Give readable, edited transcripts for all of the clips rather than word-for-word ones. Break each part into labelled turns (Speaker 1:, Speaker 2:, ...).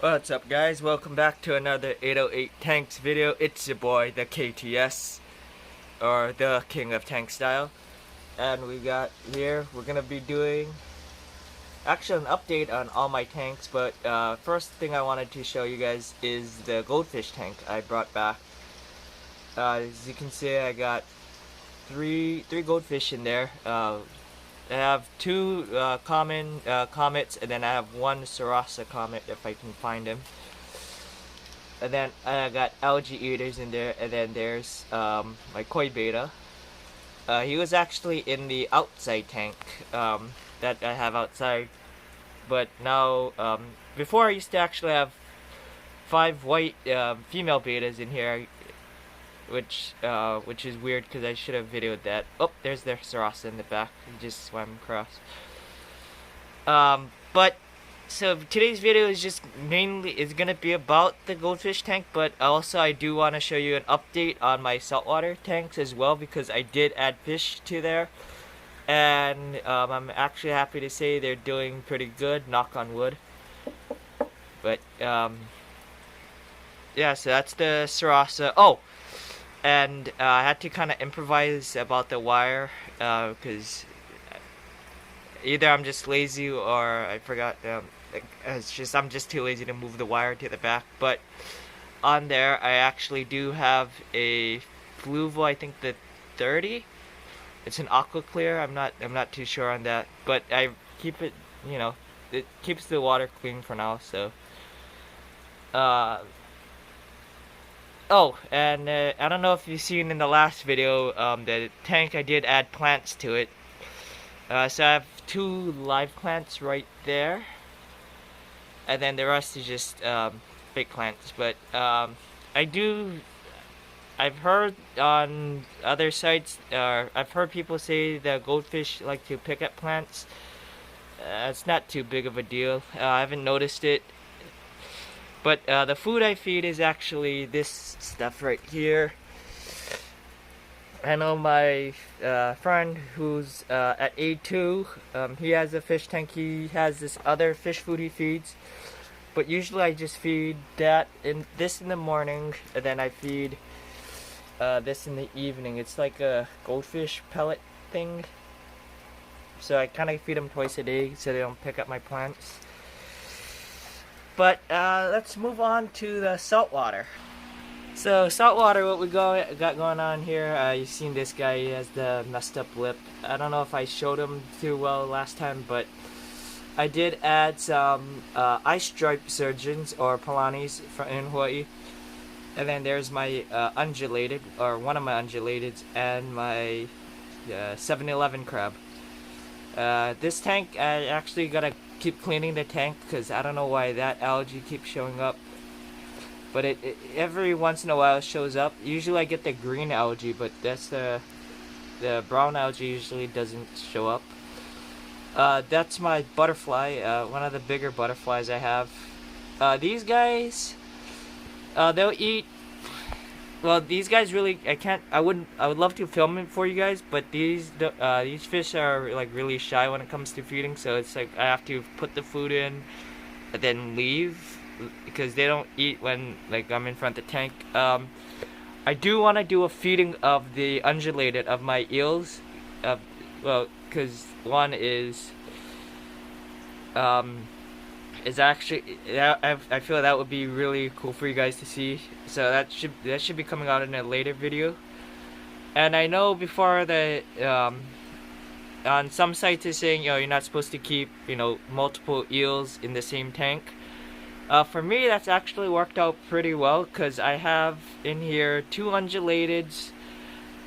Speaker 1: What's up, guys? Welcome back to another 808 Tanks video. It's your boy, the KTS, or the King of Tank Style. And we got here, we're gonna be doing actually an update on all my tanks, but first thing I wanted to show you guys is the goldfish tank I brought back. As you can see, I got three goldfish in there. I have two common comets, and then I have one Sarasa comet if I can find him. And then I got algae eaters in there, and then there's my koi beta. He was actually in the outside tank that I have outside, but now before I used to actually have 5 white female betas in here, which is weird because I should have videoed that. Oh, there's their Sarasa in the back. He just swam across. But so today's video is just mainly gonna be about the goldfish tank, but also I do want to show you an update on my saltwater tanks as well, because I did add fish to there, and I'm actually happy to say they're doing pretty good. Knock on wood. But yeah, so that's the Sarasa. Oh. And I had to kind of improvise about the wire because either I'm just lazy or I forgot. I'm just too lazy to move the wire to the back. But on there, I actually do have a Fluval. I think the 30. It's an aqua clear. I'm not too sure on that, but I keep it. You know, it keeps the water clean for now. So. Oh, and I don't know if you've seen in the last video, the tank, I did add plants to it. So I have 2 live plants right there, and then the rest is just fake plants. But I've heard on other sites, I've heard people say that goldfish like to pick at plants. It's not too big of a deal. I haven't noticed it. But the food I feed is actually this stuff right here. I know my friend who's at A2, he has a fish tank. He has this other fish food he feeds. But usually I just feed this in the morning, and then I feed this in the evening. It's like a goldfish pellet thing. So I kind of feed them twice a day so they don't pick up my plants. But let's move on to the saltwater. So saltwater, what we got going on here, you've seen this guy. He has the messed up lip. I don't know if I showed him too well last time, but I did add some ice stripe surgeons or palanis in Hawaii. And then there's my undulated, or one of my undulateds, and my 7-Eleven crab. This tank, I actually gotta keep cleaning the tank because I don't know why that algae keeps showing up, but it every once in a while shows up. Usually I get the green algae, but that's the brown algae usually doesn't show up. That's my butterfly, one of the bigger butterflies I have. These guys, they'll eat. Well, these guys really, I would love to film it for you guys, but these fish are like really shy when it comes to feeding, so it's like I have to put the food in and then leave because they don't eat when like I'm in front of the tank. I do want to do a feeding of the undulated of my eels, well, because one is actually, I feel that would be really cool for you guys to see. So that should be coming out in a later video. And I know before that on some sites it's saying, you're not supposed to keep multiple eels in the same tank. For me, that's actually worked out pretty well because I have in here 2 undulateds.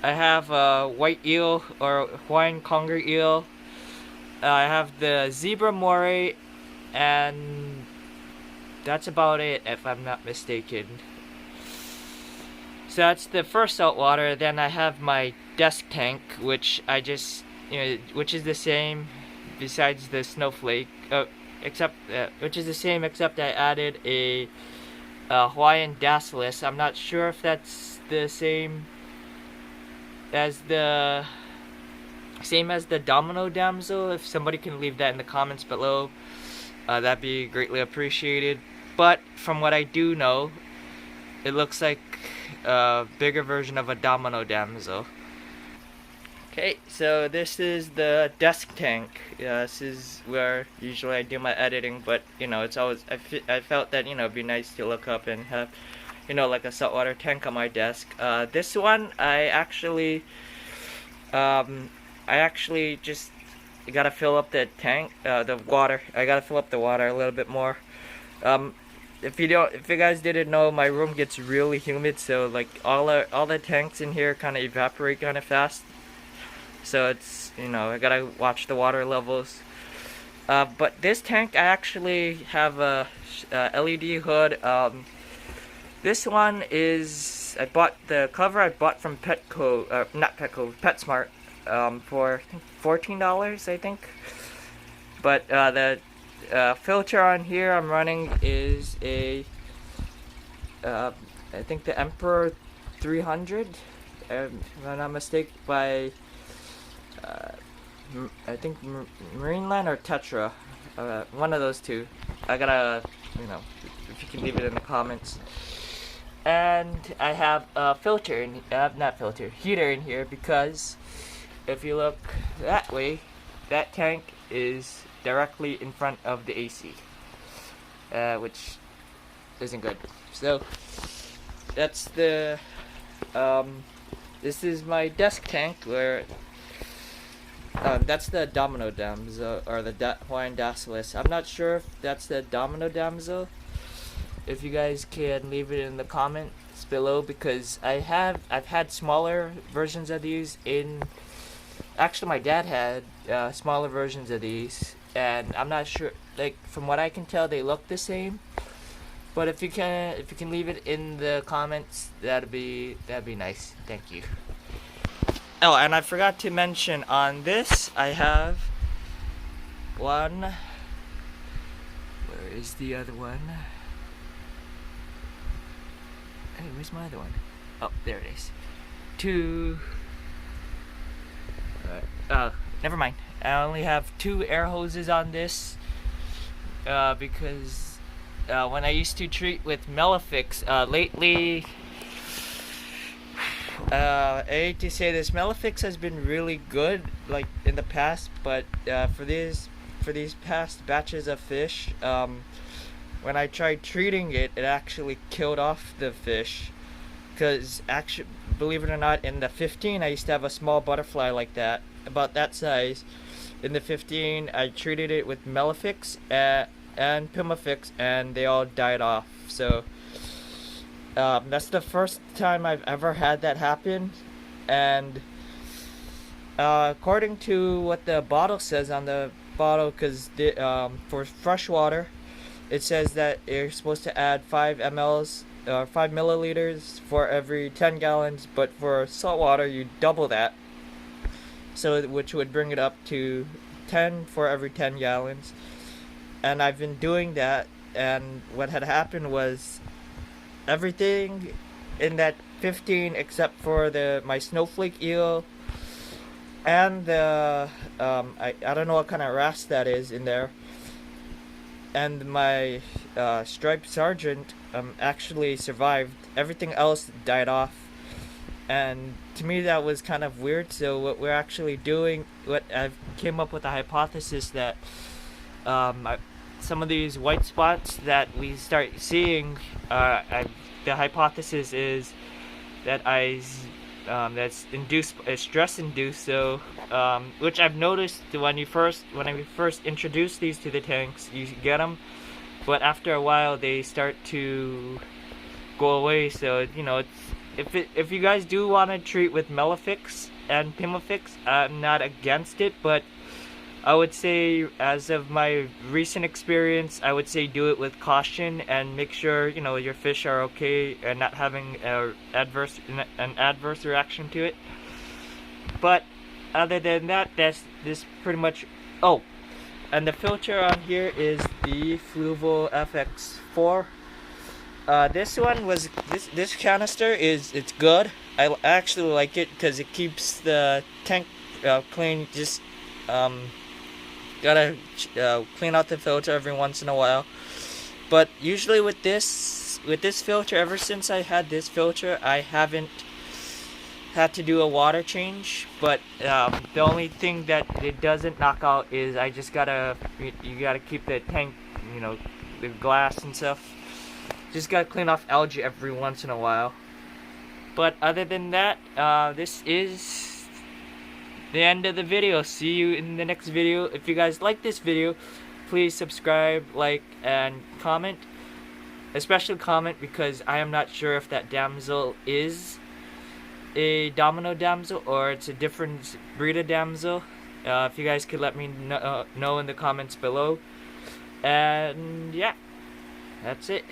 Speaker 1: I have a white eel or Hawaiian conger eel. I have the zebra moray. And that's about it, if I'm not mistaken. So that's the first saltwater. Then I have my desk tank, which I just, which is the same, besides the snowflake, which is the same except I added a Hawaiian daclys. I'm not sure if that's the same as the domino damsel. If somebody can leave that in the comments below. That'd be greatly appreciated. but from what I do know, it looks like a bigger version of a domino damsel. Okay, so this is the desk tank. This is where usually I do my editing, but it's always I felt that it'd be nice to look up and have like a saltwater tank on my desk. This one I actually just gotta fill up the tank, the water. I gotta fill up the water a little bit more. If you guys didn't know, my room gets really humid, so like all the tanks in here kind of evaporate kind of fast. So it's I gotta watch the water levels. But this tank, I actually have a LED hood. This one is I bought from Petco, not Petco, PetSmart, for I think $14, I think. But the filter on here I'm running is a I think the Emperor 300, if I'm not mistaken, by I think Marineland or Tetra, one of those two. I gotta, if you can leave it in the comments. And I have a heater in here, because if you look that way, that tank is directly in front of the AC, which isn't good. So that's the this is my desk tank, where that's the domino damsel, or the Hawaiian dactylis. I'm not sure if that's the domino damsel. If you guys can leave it in the comments below, because I've had smaller versions of these actually my dad had smaller versions of these, and I'm not sure, like from what I can tell they look the same. But if you can leave it in the comments, that'd be nice. Thank you. Oh, and I forgot to mention, on this I have one. Where is the other one? Hey, where's my other one? Oh, there it is. Two. Never mind. I only have 2 air hoses on this, because when I used to treat with Melifix, lately, I hate to say this, Melifix has been really good, like in the past, but for these past batches of fish, when I tried treating it, it actually killed off the fish. Because actually, believe it or not, in the 15, I used to have a small butterfly like that, about that size. In the 15, I treated it with Melifix and Pimafix, and they all died off. So that's the first time I've ever had that happen. And according to what the bottle says on the bottle, because for freshwater, it says that you're supposed to add 5 milliliters for every 10 gallons, but for saltwater you double that, so which would bring it up to 10 for every 10 gallons. And I've been doing that, and what had happened was everything in that 15 except for my snowflake eel and the I don't know what kind of wrasse that is in there, and my striped sergeant actually survived. Everything else died off, and to me that was kind of weird. So what we're actually doing, what I've came up with a hypothesis that some of these white spots that we start seeing, the hypothesis is that that's stress induced. So which I've noticed when I first introduce these to the tanks, you get them, but after a while they start to go away. So if you guys do want to treat with Melifix and Pimafix, I'm not against it, but I would say, as of my recent experience, I would say do it with caution and make sure your fish are okay and not having an adverse reaction to it. But other than that, this pretty much. Oh, and the filter on here is the Fluval FX4. This one was this canister it's good. I actually like it because it keeps the tank clean. Just gotta clean out the filter every once in a while. But usually with this filter, ever since I had this filter, I haven't had to do a water change. But the only thing that it doesn't knock out is I just gotta you gotta keep the tank, you know, the glass and stuff. Just gotta clean off algae every once in a while. But other than that, this is the end of the video. See you in the next video. If you guys like this video, please subscribe, like, and comment. Especially comment, because I am not sure if that damsel is a domino damsel or it's a different breed of damsel. If you guys could let me know in the comments below. And yeah, that's it.